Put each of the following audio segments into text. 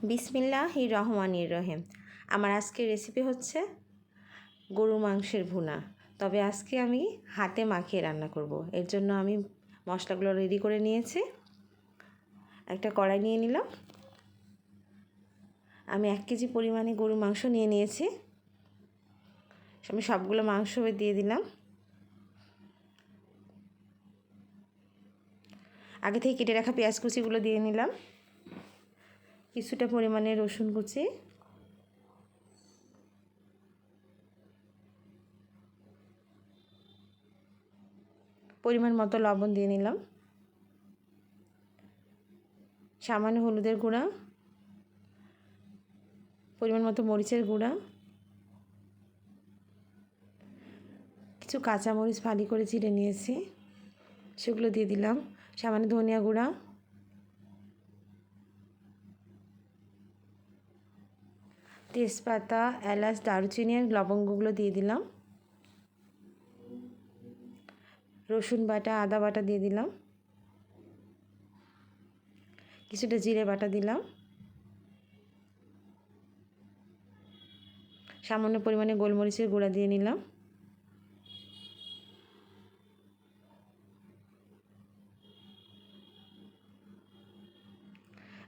বিসমিল্লাহির রহমানির রহিম। আমার আজকের রেসিপি হচ্ছে গরু মাংসের ভুনা। তবে আজকে আমি হাতে মাখিয়ে রান্না করব। এর জন্য আমি মশলাগুলো রেডি করে নিয়েছি। একটা কড়াই নিয়ে নিলাম। আমি 1 কেজি পরিমাণে গরু মাংস নিয়ে নিয়েছি। আমি সবগুলো মাংস দিয়ে দিলাম। আগে থেকে কেটে রাখা পেঁয়াজ কুচিগুলো দিয়ে নিলাম। কিছুটা পরিমাণে রসুন কুচি, পরিমাণ মতো লবণ দিয়ে নিলাম, সামান্য হলুদের গুঁড়া, পরিমাণ মতো মরিচের গুঁড়া, কিছু কাঁচামরিচ ফালি করে চিড়ে নিয়েছি সেগুলো দিয়ে দিলাম, সামান্য ধনিয়া গুঁড়া, তেজপাতা, এলাচ, দারুচিনি আর লবঙ্গগুলো দিয়ে দিলাম, রসুন বাটা, আদা বাটা দিয়ে দিলাম, কিছুটা জিরে বাটা দিলাম, সামান্য পরিমাণে গোলমরিচের গুঁড়া দিয়ে নিলাম,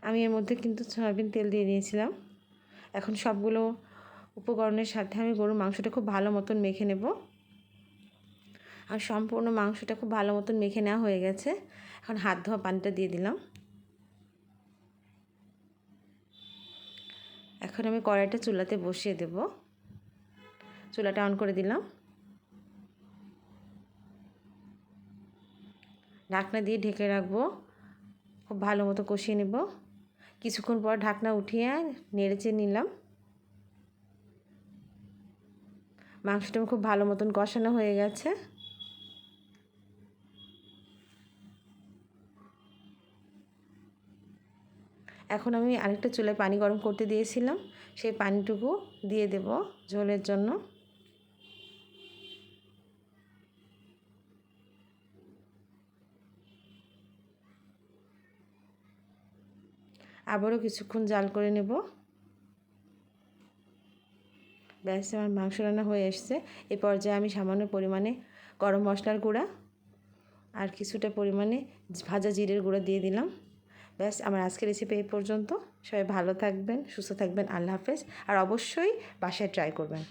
আমি এর মধ্যে কিন্তু সয়াবিন তেল দিয়ে নিয়েছিলাম। এখন সবগুলো উপকরণের সাথে আমি গরুর মাংসটা খুব ভালো মতন মেখে নেব। আর সম্পূর্ণ মাংসটা খুব ভালো মতন মেখে নেওয়া হয়ে গেছে। এখন হাত ধোয়া পানিটা দিয়ে দিলাম। এখন আমি কড়াইটা চুলাতে বসিয়ে দেব। চুলাটা অন করে দিলাম। ঢাকনা দিয়ে ঢেকে রাখবো। খুব ভালো মতো কষিয়ে নেব। কিছুক্ষণ পর ঢাকনা উঠিয়ে নেড়েচেড়ে নিলাম। মাংসটা খুব ভালো মতন কষানো হয়ে গেছে। এখন আমি আরেকটা চুলায় পানি গরম করতে দিয়েছিলাম, সেই পানিটুকু দিয়ে দেব ঝোলের জন্য। আবারও কিছুক্ষণ জাল করে নেব। ব্যাস, আমার মাংস রান্না হয়ে এসছে। এই পর্যায়ে আমি সামান্য পরিমাণে গরম মশলার গুঁড়া আর কিছুটা পরিমাণে ভাজা জিরের গুঁড়া দিয়ে দিলাম। ব্যাস, আমার আজকের রেসিপি এই পর্যন্ত। সবাই ভালো থাকবেন, সুস্থ থাকবেন। আল্লাহ হাফেজ। আর অবশ্যই বাসায় ট্রাই করবেন।